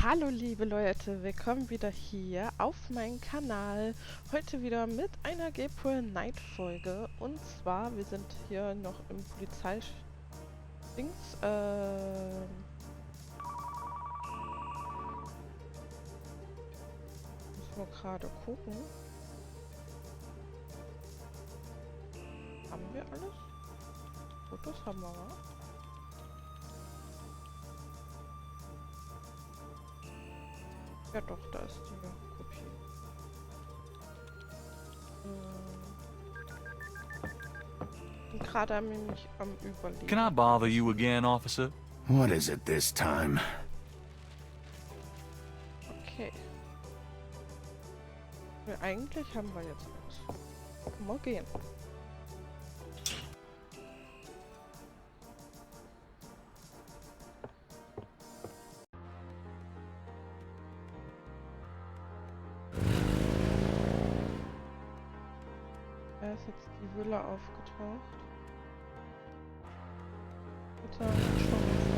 Hallo liebe Leute, willkommen wieder hier auf meinem Kanal. Heute wieder mit einer Gabriel Knight Folge. Und zwar, wir sind hier noch im Polizei-Dings. Müssen wir gerade gucken. Haben wir alles? Fotos haben wir, wa? Ja doch, da ist die Kopie. Bin gerade nämlich am Überlegen. Can I bother you again, officer? What is it this time? Okay. Ja, eigentlich haben wir jetzt alles. Mal gehen. Da ist jetzt die Villa aufgetaucht. Jetzt schauen wir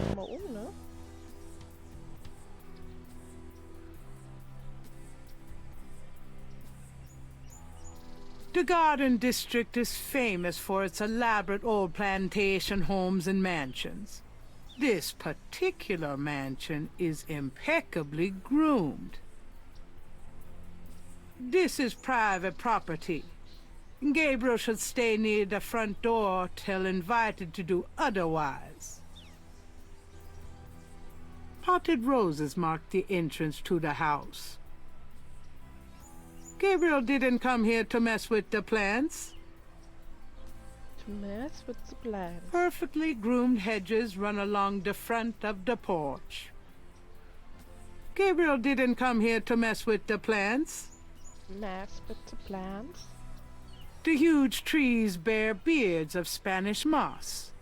uns mal um, ne? The Garden District is famous for its elaborate old plantation homes and mansions. This particular mansion is impeccably groomed. This is private property. Gabriel should stay near the front door till invited to do otherwise. Potted roses mark the entrance to the house. Gabriel didn't come here to mess with the plants. To mess with the plants. Perfectly groomed hedges run along the front of the porch. Gabriel didn't come here to mess with the plants. Mess with the plants? The huge trees bear beards of Spanish moss.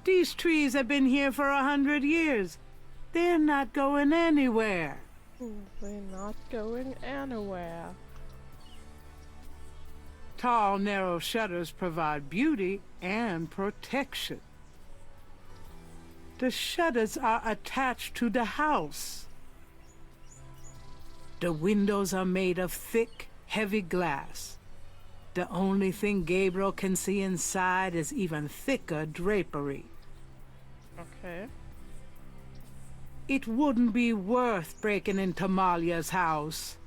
These trees have been here for 100 years. They're not going anywhere. They're not going anywhere. Tall, narrow shutters provide beauty and protection. The shutters are attached to the house. The windows are made of thick, heavy glass. The only thing Gabriel can see inside is even thicker drapery. Okay. It wouldn't be worth breaking into Malia's house.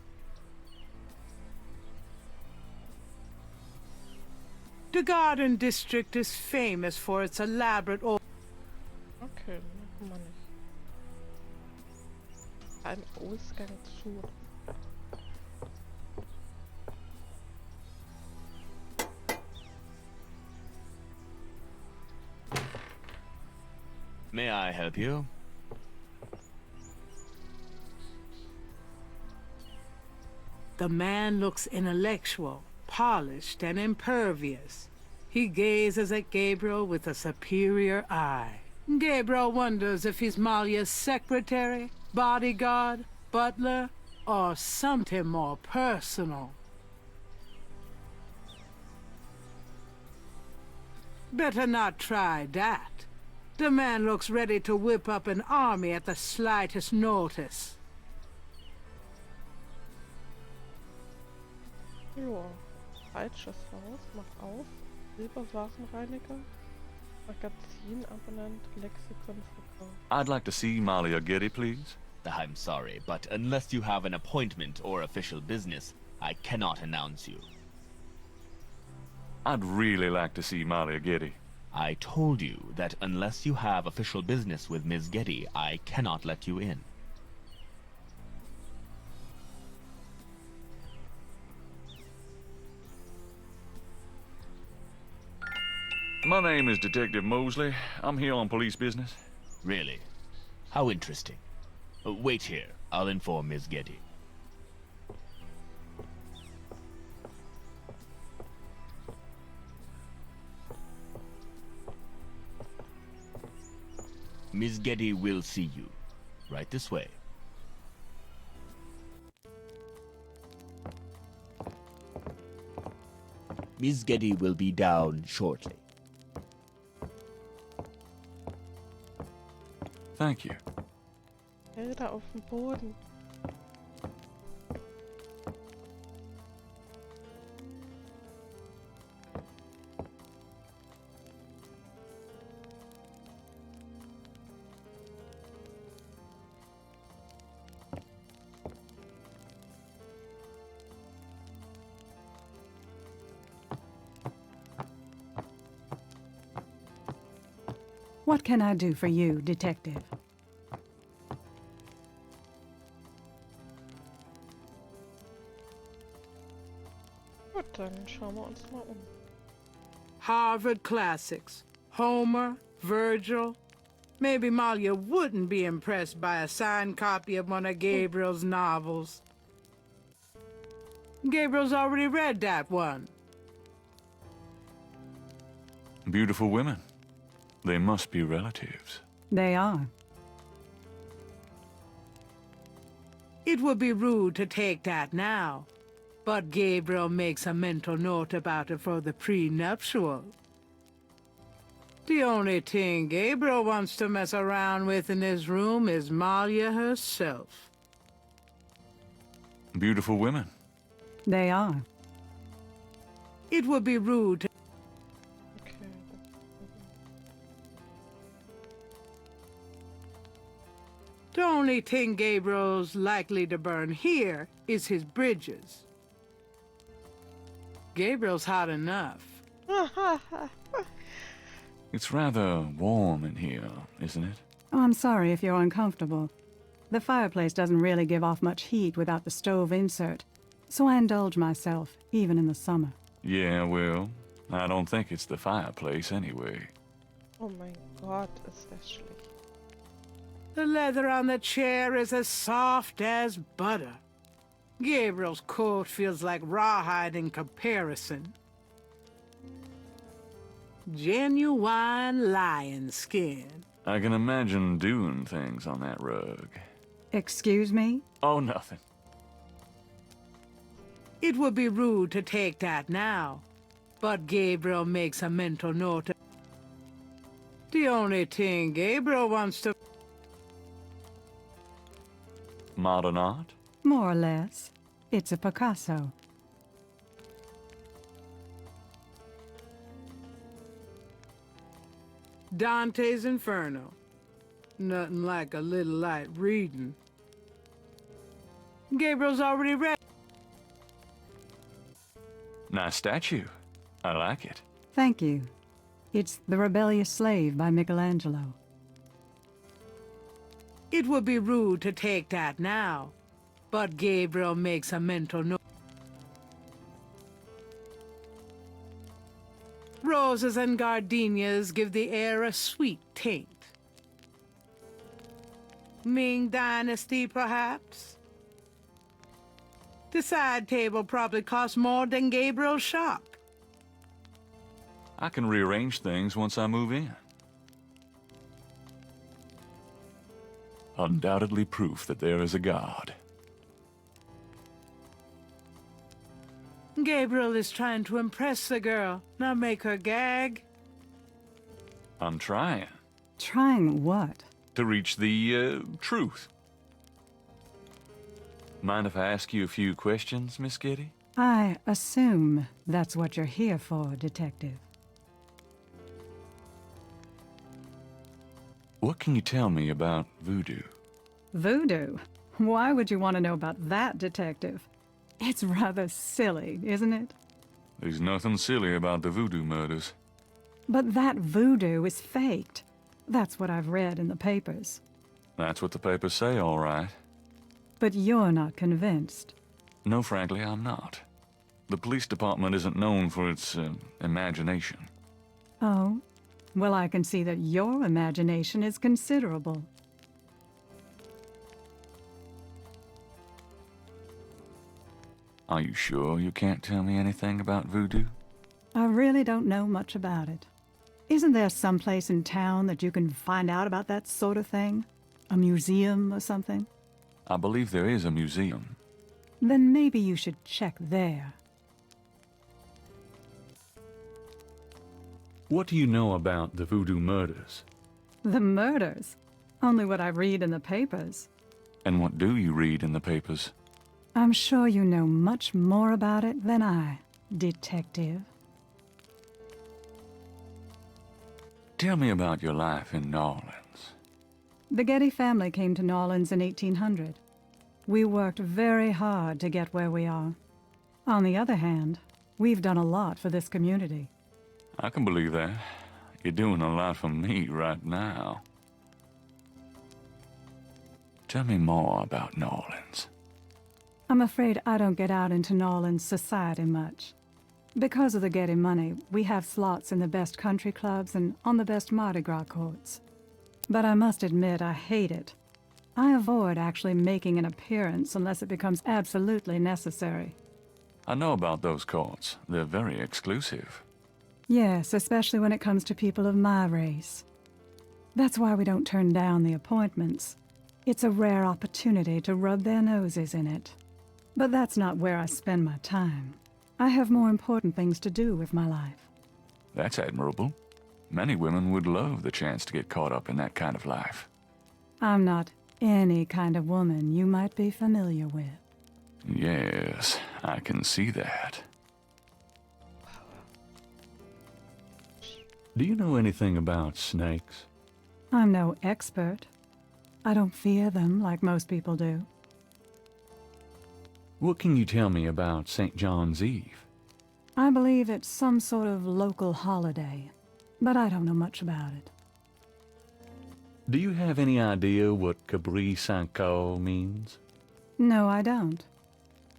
The Garden District is famous for its elaborate old... Okay, machen wir nicht. Ein Ausgang zu. May I help you? The man looks intellectual, polished, and impervious. He gazes at Gabriel with a superior eye. Gabriel wonders if he's Malia's secretary, bodyguard, butler, or something more personal. Better not try that. The man looks ready to whip up an army at the slightest notice. Ja, falsches Haus, mach auf. Silberwarenreiniger, Magazin, Abonnent, Lexikon, Verkauf. I'd like to see Malia Getty, please. I'm sorry, but unless you have an appointment or official business, I cannot announce you. I'd really like to see Malia Getty. I told you that unless you have official business with Ms. Getty, I cannot let you in. My name is Detective Mosley. I'm here on police business. Really? How interesting. Wait here. I'll inform Ms. Getty. Ms. Getty will see you. Right this way. Ms. Getty will be down shortly. Thank you. Bilder auf dem Boden. What can I do for you, Detective? Gut, dann schauen wir uns mal um. Harvard classics. Homer, Virgil. Maybe Malia wouldn't be impressed by a signed copy of one of Gabriel's novels. Gabriel's already read that one. Beautiful women. They must be relatives. They are. It would be rude to take that now, but Gabriel makes a mental note about it for the prenuptial. The only thing Gabriel wants to mess around with in this room is Malia herself. Beautiful women. They are. It would be rude to... Okay. The only thing Gabriel's likely to burn here is his bridges. Gabriel's hot enough. It's rather warm in here, isn't it? Oh, I'm sorry if you're uncomfortable. The fireplace doesn't really give off much heat without the stove insert, so I indulge myself, even in the summer. Yeah, well, I don't think it's the fireplace anyway. Oh mein Gott, ist das schlecht. The leather on the chair is as soft as butter. Gabriel's coat feels like rawhide in comparison. Genuine lion skin. I can imagine doing things on that rug. Excuse me? Oh, nothing. It would be rude to take that now, but Gabriel makes a mental note. The only thing Gabriel wants to... Modern art? More or less. It's a Picasso. Dante's Inferno. Nothing like a little light reading. Gabriel's already read. Nice statue. I like it. Thank you. It's The Rebellious Slave by Michelangelo. It would be rude to take that now, but Gabriel makes a mental note. Roses and gardenias give the air a sweet taint. Ming Dynasty, perhaps? The side table probably costs more than Gabriel's shop. I can rearrange things once I move in. Undoubtedly proof that there is a God. Gabriel is trying to impress the girl, not make her gag. I'm trying Trying what? to reach the truth. Mind if I ask you a few questions, Miss Getty? I assume that's what you're here for, Detective. What can you tell me about voodoo? Voodoo? Why would you want to know about that, Detective? It's rather silly, isn't it? There's nothing silly about the voodoo murders. But that voodoo is faked. That's what I've read in the papers. That's what the papers say, all right. But you're not convinced. No, frankly, I'm not. The police department isn't known for its imagination. Oh? Well, I can see that your imagination is considerable. Are you sure you can't tell me anything about voodoo? I really don't know much about it. Isn't there some place in town that you can find out about that sort of thing? A museum or something? I believe there is a museum. Then maybe you should check there. What do you know about the voodoo murders? The murders? Only what I read in the papers. And what do you read in the papers? I'm sure you know much more about it than I, detective. Tell me about your life in New Orleans. The Getty family came to New Orleans in 1800. We worked very hard to get where we are. On the other hand, we've done a lot for this community. I can believe that. You're doing a lot for me right now. Tell me more about New Orleans. I'm afraid I don't get out into New Orleans society much. Because of the Getty money, we have slots in the best country clubs and on the best Mardi Gras courts. But I must admit I hate it. I avoid actually making an appearance unless it becomes absolutely necessary. I know about those courts. They're very exclusive. Yes, especially when it comes to people of my race. That's why we don't turn down the appointments. It's a rare opportunity to rub their noses in it. But that's not where I spend my time. I have more important things to do with my life. That's admirable. Many women would love the chance to get caught up in that kind of life. I'm not any kind of woman you might be familiar with. Yes, I can see that. Do you know anything about snakes? I'm no expert. I don't fear them like most people do. What can you tell me about St. John's Eve? I believe it's some sort of local holiday, but I don't know much about it. Do you have any idea what Cabri Saint-Caux means? No, I don't.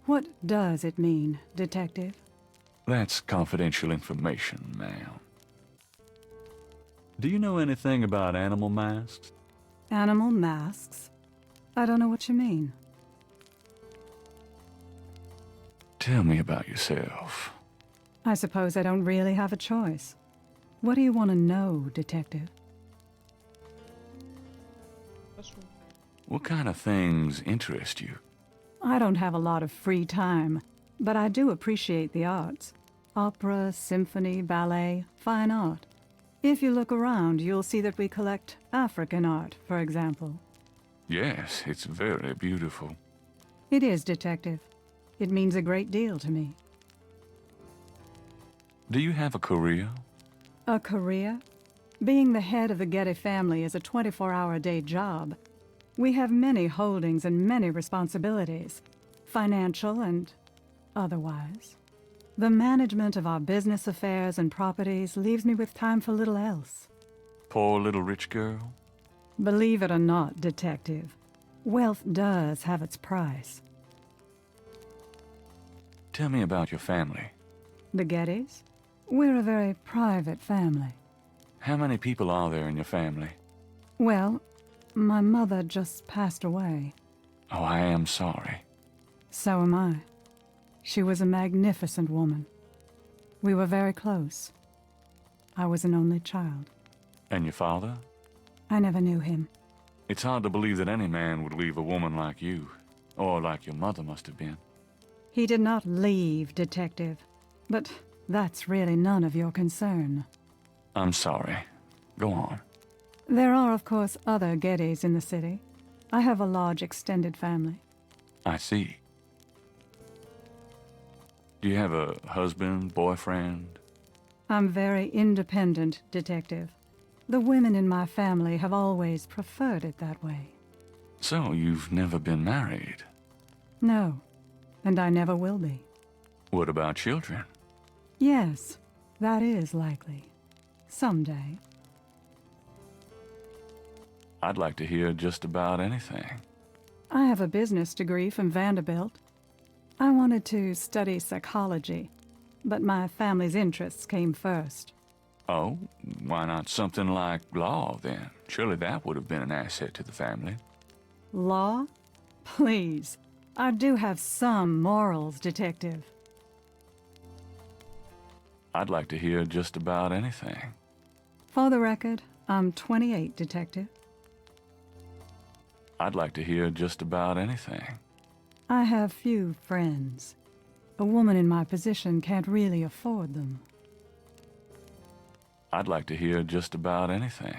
What does it mean, detective? That's confidential information, ma'am. Do you know anything about animal masks? Animal masks? I don't know what you mean. Tell me about yourself. I suppose I don't really have a choice. What do you want to know, detective? What kind of things interest you? I don't have a lot of free time, but I do appreciate the arts. Opera, symphony, ballet, fine art. If you look around, you'll see that we collect African art, for example. Yes, it's very beautiful. It is, detective. It means a great deal to me. Do you have a career? A career? Being the head of the Getty family is a 24-hour-a-day job. We have many holdings and many responsibilities, financial and otherwise. The management of our business affairs and properties leaves me with time for little else. Poor little rich girl? Believe it or not, detective, wealth does have its price. Tell me about your family. The Gettys? We're a very private family. How many people are there in your family? Well, my mother just passed away. Oh, I am sorry. So am I. She was a magnificent woman. We were very close. I was an only child. And your father? I never knew him. It's hard to believe that any man would leave a woman like you, or like your mother must have been. He did not leave, detective. But that's really none of your concern. I'm sorry. Go on. There are, of course, other Gettys in the city. I have a large extended family. I see. Do you have a husband, boyfriend? I'm very independent, detective. The women in my family have always preferred it that way. So, you've never been married? No, and I never will be. What about children? Yes, that is likely. Someday. I'd like to hear just about anything. I have a business degree from Vanderbilt. I wanted to study psychology, but my family's interests came first. Oh, why not something like law, then? Surely that would have been an asset to the family. Law? Please. I do have some morals, detective. I'd like to hear just about anything. For the record, I'm 28, detective. I'd like to hear just about anything. I have few friends. A woman in my position can't really afford them. I'd like to hear just about anything.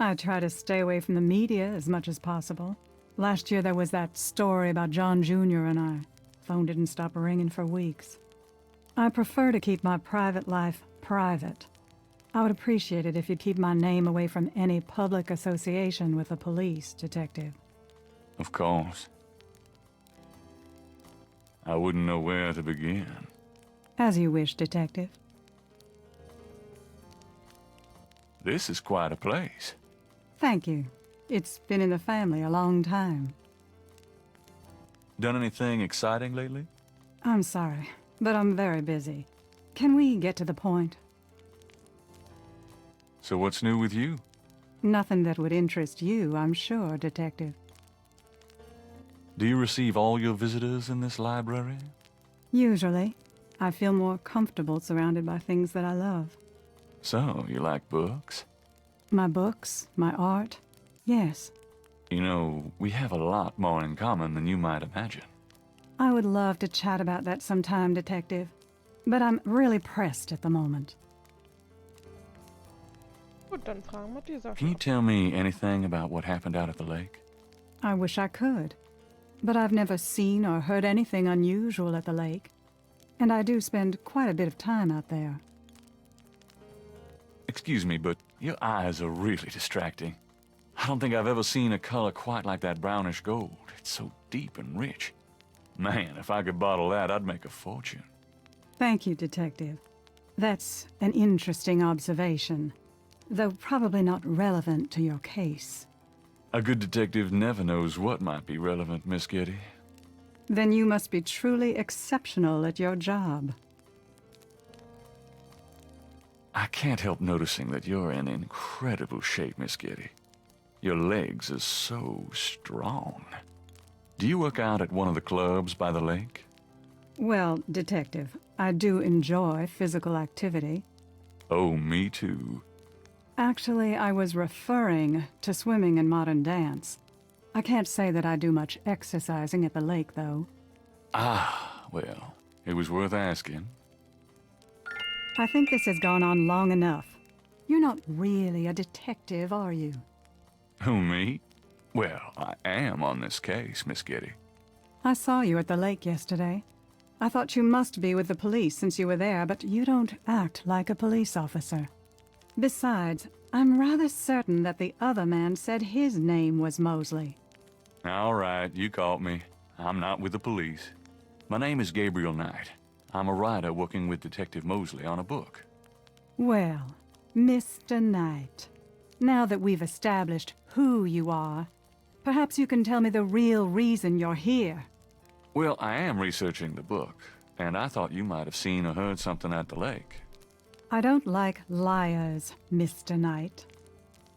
I try to stay away from the media as much as possible. Last year there was that story about John Jr. and I. Phone didn't stop ringing for weeks. I prefer to keep my private life private. I would appreciate it if you'd keep my name away from any public association with the police, Detective. Of course. I wouldn't know where to begin. As you wish, Detective. This is quite a place. Thank you. It's been in the family a long time. Done anything exciting lately? I'm sorry, but I'm very busy. Can we get to the point? So what's new with you? Nothing that would interest you, I'm sure, Detective. Do you receive all your visitors in this library? Usually. I feel more comfortable surrounded by things that I love. So, you like books? My books, my art, yes. You know, we have a lot more in common than you might imagine. I would love to chat about that sometime, Detective. But I'm really pressed at the moment. Gut, dann fragen wir die Sache. Can you tell me anything about what happened out at the lake? I wish I could. But I've never seen or heard anything unusual at the lake. And I do spend quite a bit of time out there. Excuse me, but your eyes are really distracting. I don't think I've ever seen a color quite like that brownish gold. It's so deep and rich. Man, if I could bottle that, I'd make a fortune. Thank you, Detective. That's an interesting observation, though probably not relevant to your case. A good detective never knows what might be relevant, Miss Getty. Then you must be truly exceptional at your job. I can't help noticing that you're in incredible shape, Miss Getty. Your legs are so strong. Do you work out at one of the clubs by the lake? Well, Detective, I do enjoy physical activity. Oh, me too. Actually, I was referring to swimming and modern dance. I can't say that I do much exercising at the lake, though. Ah, well, it was worth asking. I think this has gone on long enough. You're not really a detective, are you? Who, me? Well, I am on this case, Miss Getty. I saw you at the lake yesterday. I thought you must be with the police since you were there, but you don't act like a police officer. Besides, I'm rather certain that the other man said his name was Mosley. All right, you caught me. I'm not with the police. My name is Gabriel Knight. I'm a writer working with Detective Mosley on a book. Well, Mr. Knight, now that we've established who you are, perhaps you can tell me the real reason you're here. Well, I am researching the book, and I thought you might have seen or heard something at the lake. I don't like liars, Mr. Knight.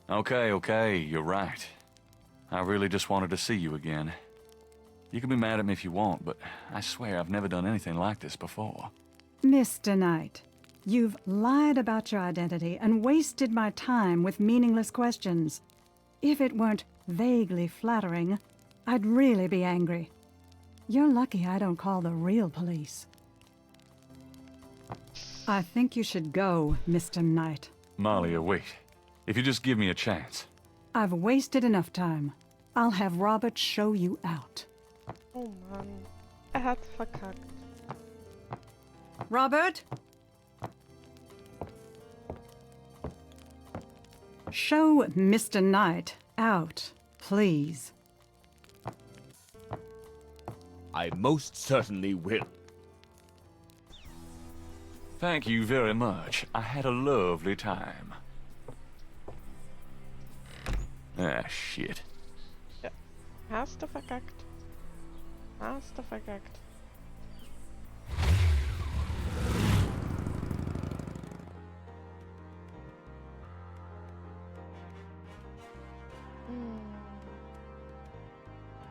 Okay, you're right. I really just wanted to see you again. You can be mad at me if you want, but I swear I've never done anything like this before. Mr. Knight, you've lied about your identity and wasted my time with meaningless questions. If it weren't vaguely flattering, I'd really be angry. You're lucky I don't call the real police. I think you should go, Mr. Knight. Malia, wait. If you just give me a chance. I've wasted enough time. I'll have Robert show you out. Oh Mann. Hat verkackt. Robert? Show Mr. Knight out, please. I most certainly will. Thank you very much. I had a lovely time. Ah, shit. Ja. Hast du verkackt. Hast du verkackt.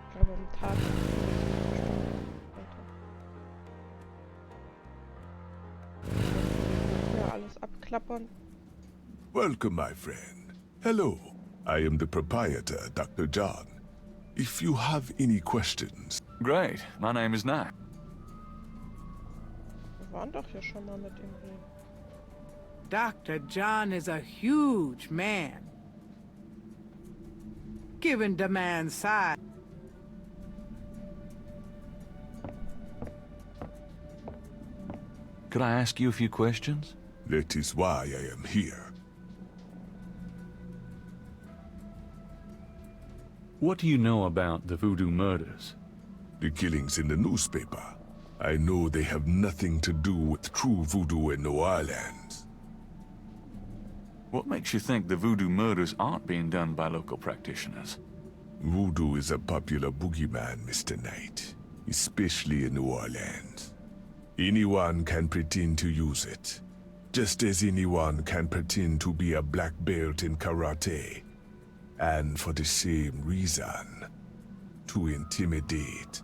Ich glaube, im Tat. Ja, alles abklappern. Welcome, my friend. Hello. I am the proprietor, Dr. John. If you have any questions... Great. My name is Knight. Wir waren doch hier schon mal mit ihm reden. Dr. John is a huge man. Given the man's size, Could I ask you a few questions? That is why I am here. What do you know about the Voodoo Murders? The killings in the newspaper. I know they have nothing to do with true voodoo in New Orleans. What makes you think the Voodoo Murders aren't being done by local practitioners? Voodoo is a popular boogeyman, Mr. Knight, especially in New Orleans. Anyone can pretend to use it, just as anyone can pretend to be a black belt in karate. And for the same reason, to intimidate.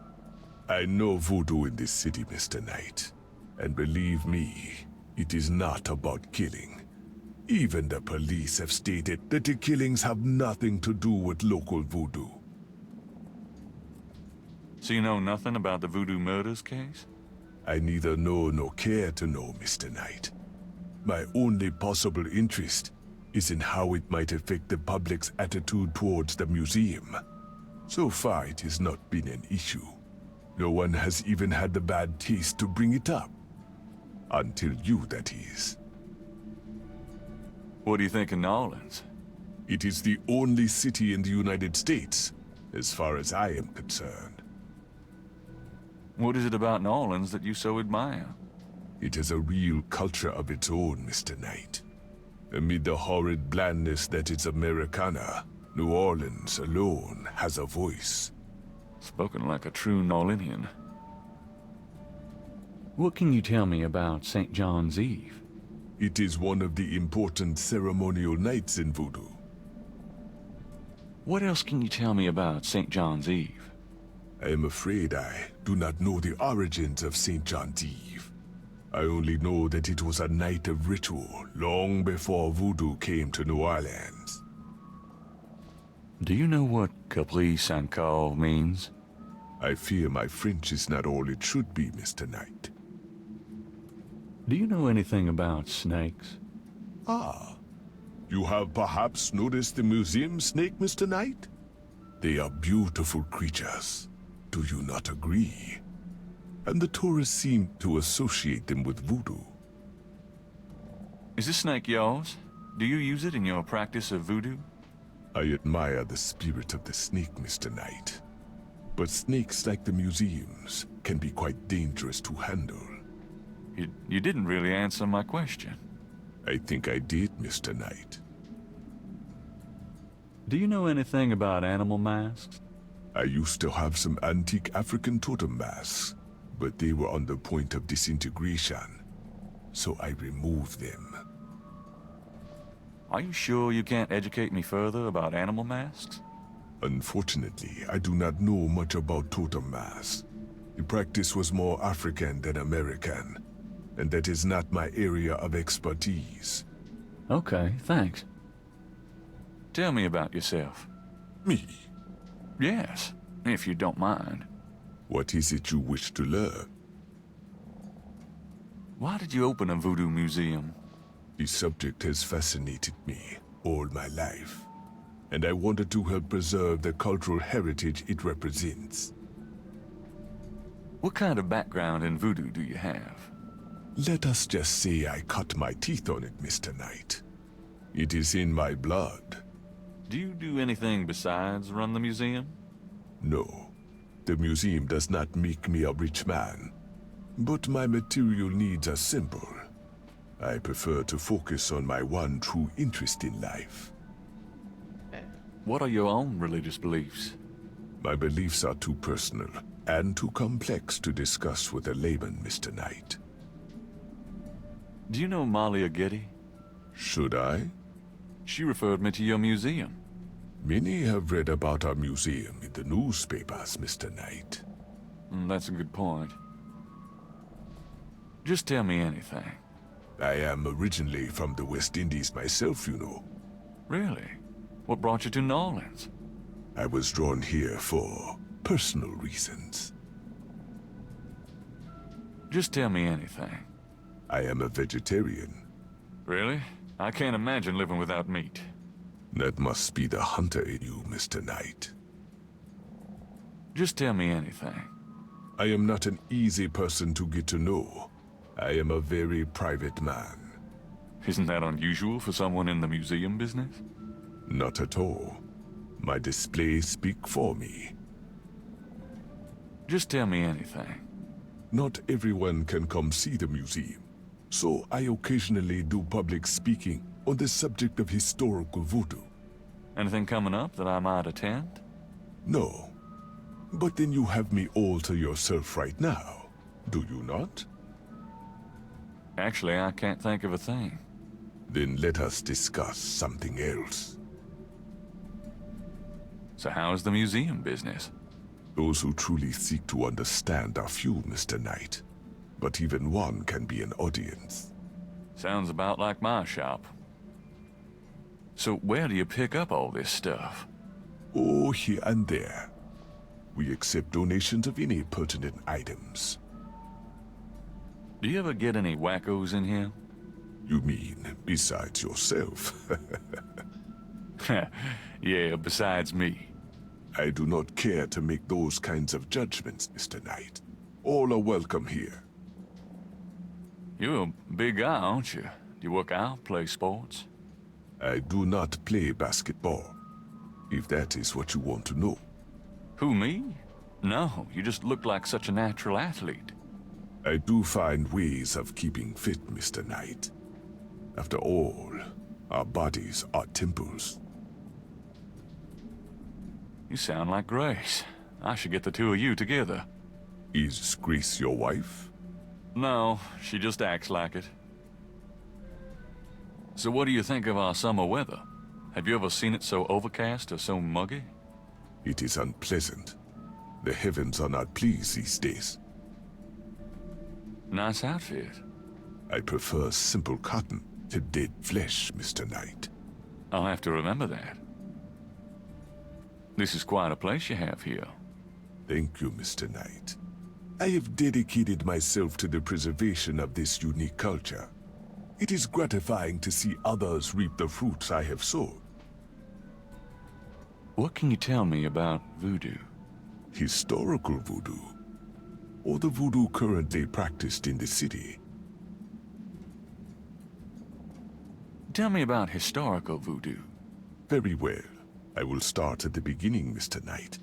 I know voodoo in this city, Mr. Knight, and believe me, it is not about killing. Even the police have stated that the killings have nothing to do with local voodoo. So you know nothing about the Voodoo Murders case? I neither know nor care to know, Mr. Knight. My only possible interest is in how it might affect the public's attitude towards the museum. So far, it has not been an issue. No one has even had the bad taste to bring it up. Until you, that is. What do you think of New Orleans? It is the only city in the United States, as far as I am concerned. What is it about New Orleans that you so admire? It has a real culture of its own, Mr. Knight. Amid the horrid blandness that is Americana, New Orleans alone has a voice. Spoken like a true New Orleanian. What can you tell me about St. John's Eve? It is one of the important ceremonial nights in voodoo. What else can you tell me about St. John's Eve? I am afraid I do not know the origins of St. John's Eve. I only know that it was a night of ritual long before voodoo came to New Orleans. Do you know what caprice encore means? I fear my French is not all it should be, Mr. Knight. Do you know anything about snakes? Ah, you have perhaps noticed the museum snake, Mr. Knight? They are beautiful creatures. Do you not agree? And the tourists seem to associate them with voodoo. Is this snake yours? Do you use it in your practice of voodoo? I admire the spirit of the snake, Mr. Knight. But snakes, like the museums, can be quite dangerous to handle. You didn't really answer my question. I think I did, Mr. Knight. Do you know anything about animal masks? I used to have some antique African totem masks, but they were on the point of disintegration, so I removed them. Are you sure you can't educate me further about animal masks? Unfortunately, I do not know much about totem masks. The practice was more African than American, and that is not my area of expertise. Okay, thanks. Tell me about yourself. Me? Yes, if you don't mind. What is it you wish to learn? Why did you open a voodoo museum? The subject has fascinated me all my life, and I wanted to help preserve the cultural heritage it represents. What kind of background in voodoo do you have? Let us just say I cut my teeth on it, Mr. Knight. It is in my blood. Do you do anything besides run the museum? No, the museum does not make me a rich man, but my material needs are simple. I prefer to focus on my one true interest in life. What are your own religious beliefs? My beliefs are too personal and too complex to discuss with a layman, Mr. Knight. Do you know Malia Getty? Should I? She referred me to your museum. Many have read about our museum in the newspapers, Mr. Knight. That's a good point. Just tell me anything. I am originally from the West Indies myself, you know. Really? What brought you to New Orleans? I was drawn here for personal reasons. Just tell me anything. I am a vegetarian. Really? I can't imagine living without meat. That must be the hunter in you, Mr. Knight. Just tell me anything. I am not an easy person to get to know. I am a very private man. Isn't that unusual for someone in the museum business? Not at all. My displays speak for me. Just tell me anything. Not everyone can come see the museum, so I occasionally do public speaking on the subject of historical voodoo. Anything coming up that I might attend? No. But then you have me all to yourself right now, do you not? Actually, I can't think of a thing. Then let us discuss something else. So how's the museum business? Those who truly seek to understand are few, Mr. Knight. But even one can be an audience. Sounds about like my shop. So where do you pick up all this stuff? Oh, here and there. We accept donations of any pertinent items. Do you ever get any wackos in here? You mean, besides yourself? Yeah, besides me. I do not care to make those kinds of judgments, Mr. Knight. All are welcome here. You're a big guy, aren't you? Do you work out, play sports? I do not play basketball, if that is what you want to know. Who, me? No, you just look like such a natural athlete. I do find ways of keeping fit, Mr. Knight. After all, our bodies are temples. You sound like Grace. I should get the two of you together. Is Grace your wife? No, she just acts like it. So what do you think of our summer weather? Have you ever seen it so overcast or so muggy? It is unpleasant. The heavens are not pleased these days. Nice outfit. I prefer simple cotton to dead flesh, Mr. Knight. I'll have to remember that. This is quite a place you have here. Thank you, Mr. Knight. I have dedicated myself to the preservation of this unique culture. It is gratifying to see others reap the fruits I have sown. What can you tell me about voodoo? Historical voodoo, or the voodoo currently practiced in the city? Tell me about historical voodoo. Very well. I will start at the beginning, Mr. Knight,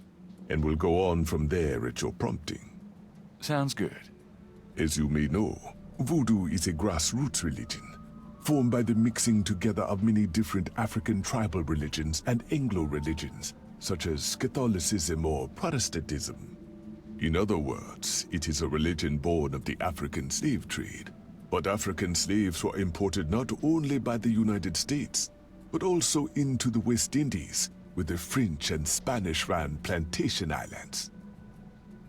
and will go on from there at your prompting. Sounds good. As you may know, voodoo is a grassroots religion, formed by the mixing together of many different African tribal religions and Anglo religions, such as Catholicism or Protestantism. In other words, it is a religion born of the African slave trade. But African slaves were imported not only by the United States, but also into the West Indies, where the French and Spanish ran plantation islands.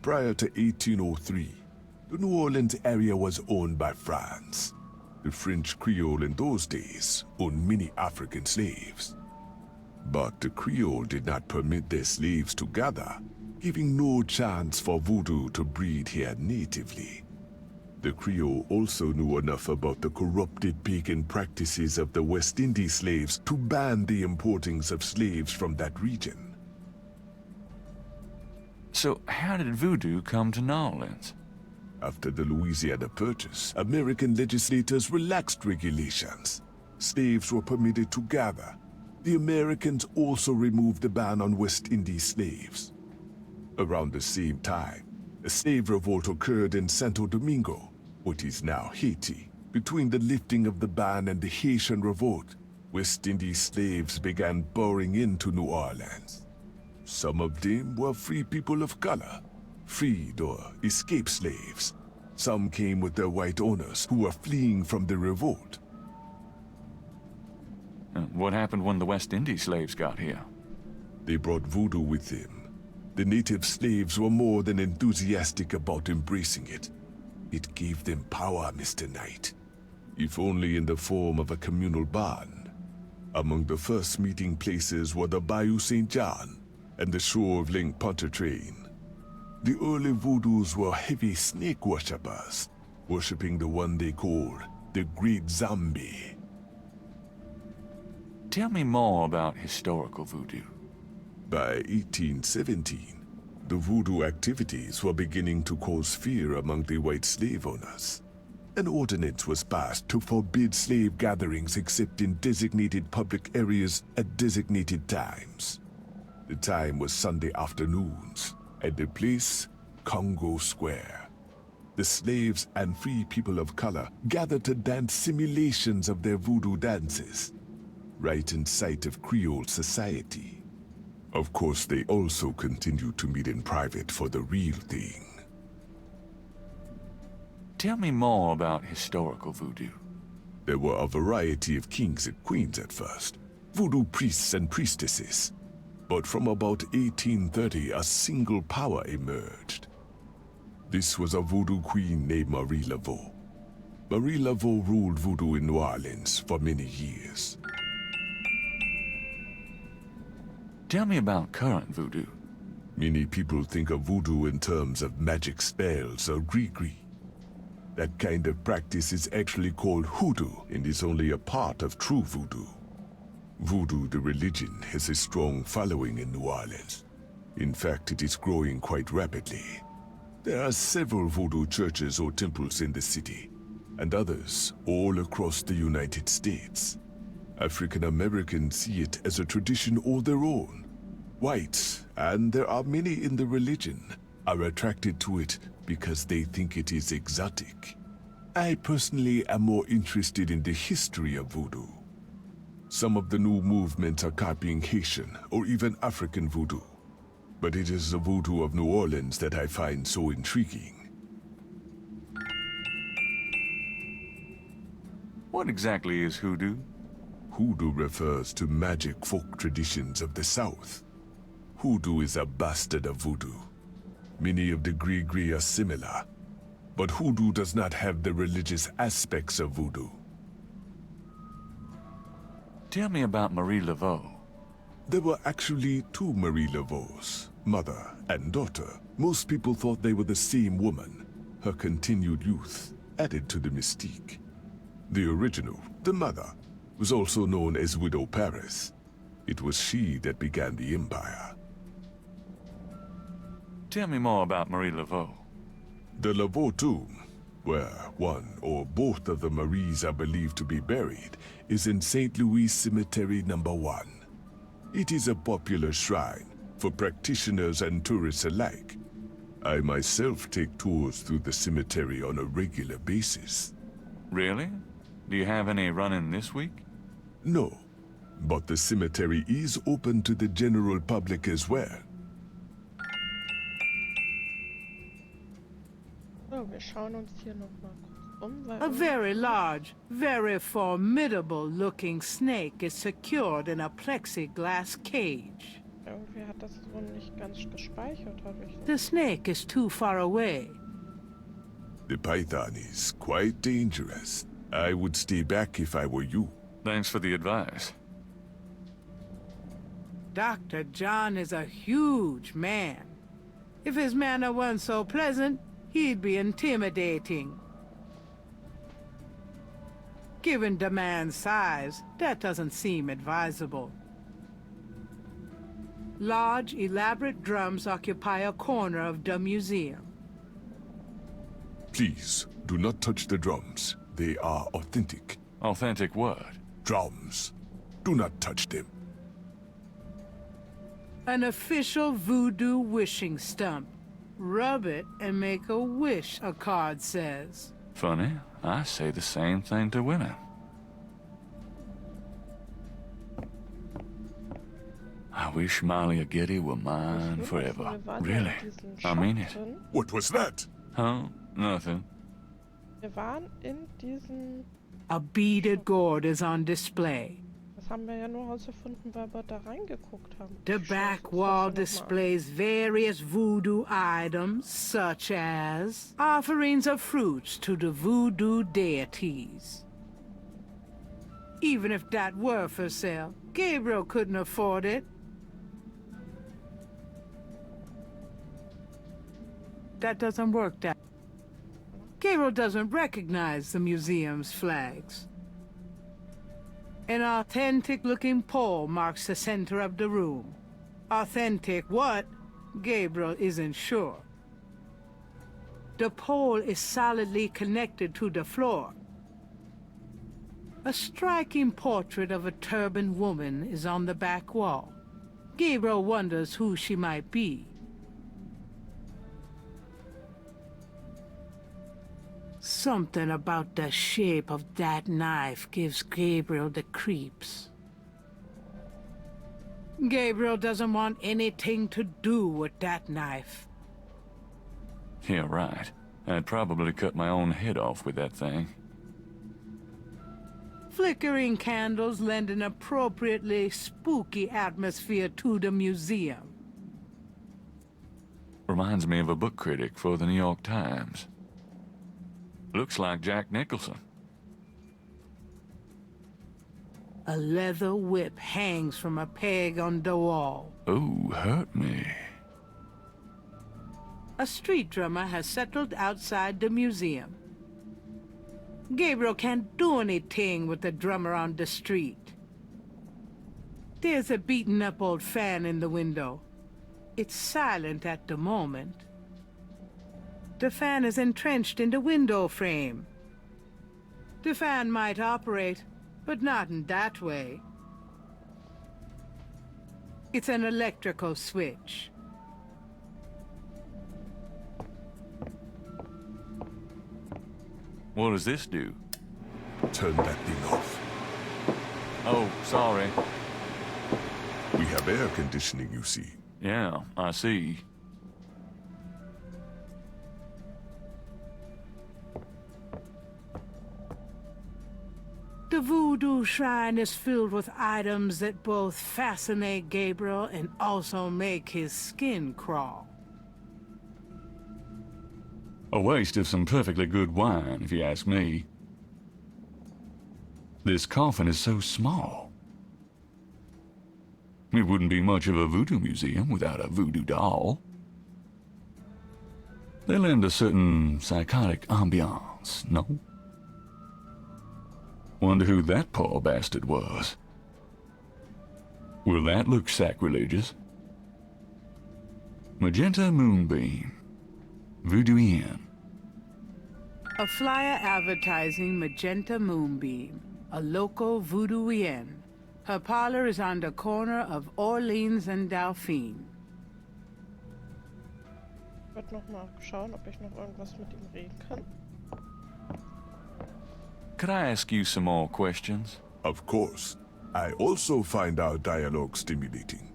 Prior to 1803, the New Orleans area was owned by France. The French Creole in those days owned many African slaves. But the Creole did not permit their slaves to gather, giving no chance for voodoo to breed here natively. The Creole also knew enough about the corrupted pagan practices of the West Indies slaves to ban the importings of slaves from that region. So how did voodoo come to New Orleans? After the Louisiana Purchase, American legislators relaxed regulations. Slaves were permitted to gather. The Americans also removed the ban on West Indies slaves. Around the same time, a slave revolt occurred in Santo Domingo, what is now Haiti. Between the lifting of the ban and the Haitian Revolt, West Indies slaves began pouring into New Orleans. Some of them were free people of color, freed or escaped slaves. Some came with their white owners who were fleeing from the revolt. What happened when the West Indies slaves got here? They brought voodoo with them. The native slaves were more than enthusiastic about embracing it. It gave them power, Mr. Knight, if only in the form of a communal bond. Among the first meeting places were the Bayou St. John and the shore of Lake Pontchartrain. The early voodoos were heavy snake worshippers, worshipping the one they called the Great Zombie. Tell me more about historical voodoo. By 1817, the voodoo activities were beginning to cause fear among the white slave owners. An ordinance was passed to forbid slave gatherings except in designated public areas at designated times. The time was Sunday afternoons, and the place, Congo Square. The slaves and free people of color gathered to dance simulations of their voodoo dances, right in sight of Creole society. Of course, they also continued to meet in private for the real thing. Tell me more about historical voodoo. There were a variety of kings and queens at first, voodoo priests and priestesses. But from about 1830, a single power emerged. This was a voodoo queen named Marie Laveau. Marie Laveau ruled voodoo in New Orleans for many years. Tell me about current voodoo. Many people think of voodoo in terms of magic spells or gree-gree. That kind of practice is actually called hoodoo and is only a part of true voodoo. Voodoo, the religion, has a strong following in New Orleans. In fact, it is growing quite rapidly. There are several voodoo churches or temples in the city, and others all across the United States. African Americans see it as a tradition all their own. Whites, and there are many in the religion, are attracted to it because they think it is exotic. I personally am more interested in the history of voodoo. Some of the new movements are copying Haitian or even African voodoo, but it is the voodoo of New Orleans that I find so intriguing. What exactly is hoodoo? Hoodoo refers to magic folk traditions of the South. Hoodoo is a bastard of voodoo. Many of the gree-gree are similar, but hoodoo does not have the religious aspects of voodoo. Tell me about Marie Laveau. There were actually two Marie Laveaux, mother and daughter. Most people thought they were the same woman. Her continued youth added to the mystique. The original, the mother, was also known as Widow Paris. It was she that began the empire. Tell me more about Marie Laveau. The Laveau tomb, where one or both of the Maries are believed to be buried, is in St. Louis Cemetery No. 1. It is a popular shrine for practitioners and tourists alike. I myself take tours through the cemetery on a regular basis. Really? Do you have any running this week? No, but the cemetery is open to the general public as well. So, wir schauen uns hier noch mal kurz weil A very large, very formidable-looking snake is secured in a plexiglass cage. irgendwie hat das so nicht ganz gespeichert, habe ich. The snake is too far away. The python is quite dangerous. I would stay back if I were you. Thanks for the advice. Dr. John is a huge man. If his manner weren't so pleasant, he'd be intimidating. Given the man's size, that doesn't seem advisable. Large, elaborate drums occupy a corner of the museum. Please, do not touch the drums. They are authentic. Authentic what? Drums. Do not touch them. An official voodoo wishing stump. Rub it and make a wish, a card says. Funny, I say the same thing to women. I wish Malia Getty were mine forever. Really? I mean it. What was that? Huh? Nothing. Wir waren in diesen... A beaded gourd is on display. Das haben wir ja nur herausgefunden, weil wir da reingeguckt haben. The Ich back schaue wall uns das displays various voodoo items, such as offerings of fruits to the voodoo deities. Even if that were for sale, Gabriel couldn't afford it. That doesn't work that. Gabriel doesn't recognize the museum's flags. An authentic-looking pole marks the center of the room. Authentic what? Gabriel isn't sure. The pole is solidly connected to the floor. A striking portrait of a turbaned woman is on the back wall. Gabriel wonders who she might be. Something about the shape of that knife gives Gabriel the creeps. Gabriel doesn't want anything to do with that knife. Yeah, right. I'd probably cut my own head off with that thing. Flickering candles lend an appropriately spooky atmosphere to the museum. Reminds me of a book critic for the New York Times. Looks like Jack Nicholson. A leather whip hangs from a peg on the wall. Ooh, hurt me. A street drummer has settled outside the museum. Gabriel can't do anything with the drummer on the street. There's a beaten-up old fan in the window. It's silent at the moment. The fan is entrenched in the window frame. The fan might operate, but not in that way. It's an electrical switch. What does this do? Turn that thing off. Oh, sorry. We have air conditioning, you see. Yeah, I see. The voodoo shrine is filled with items that both fascinate Gabriel and also make his skin crawl. A waste of some perfectly good wine, if you ask me. This coffin is so small. It wouldn't be much of a voodoo museum without a voodoo doll. They lend a certain psychotic ambiance, no? Wonder who that poor bastard was. Will that look sacrilegious? Magenta Moonbeam. Voodoo Inn. A flyer advertising Magenta Moonbeam, a local voodoo inn. Her parlor is on the corner of Orleans and Dauphine. Ich werde noch mal schauen, ob ich noch irgendwas mit ihm reden kann. Could I ask you some more questions? Of course. I also find our dialogue stimulating.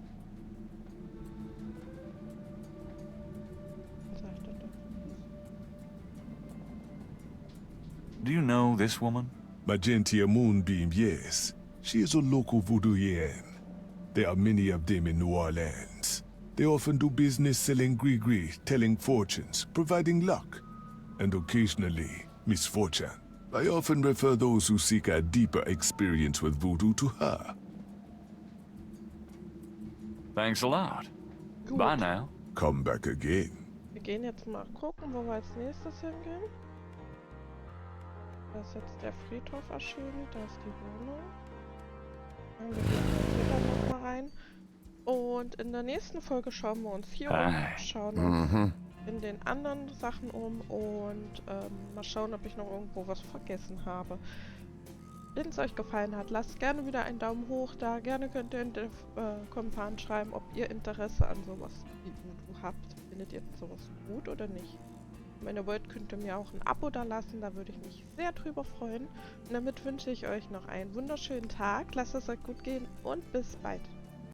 Was sag ich denn da? Do you know this woman? Magenta Moonbeam, yes. She is a local voodoo yen. There are many of them in New Orleans. They often do business selling gris-gris, telling fortunes, providing luck, and occasionally misfortune. I often refer those who seek a deeper experience with voodoo to her. Thanks a lot. Gut. Bye now. Come back again. Wir gehen jetzt mal gucken, wo wir als nächstes hingehen. Da ist jetzt der Friedhof erschienen, da ist die Wohnung. Dann gehen wir hier dann nochmal rein. Und in der nächsten Folge schauen wir uns hier um, schauen uns in den anderen Sachen um und mal schauen, ob ich noch irgendwo was vergessen habe. Wenn es euch gefallen hat, lasst gerne wieder einen Daumen hoch da. Gerne könnt ihr in den Kommentaren schreiben, ob ihr Interesse an sowas wie Voodoo habt. Findet ihr sowas gut oder nicht? Wenn ihr wollt, könnt ihr mir auch ein Abo da lassen, da würde ich mich sehr drüber freuen. Und damit wünsche ich euch noch einen wunderschönen Tag, lasst es euch gut gehen und bis bald.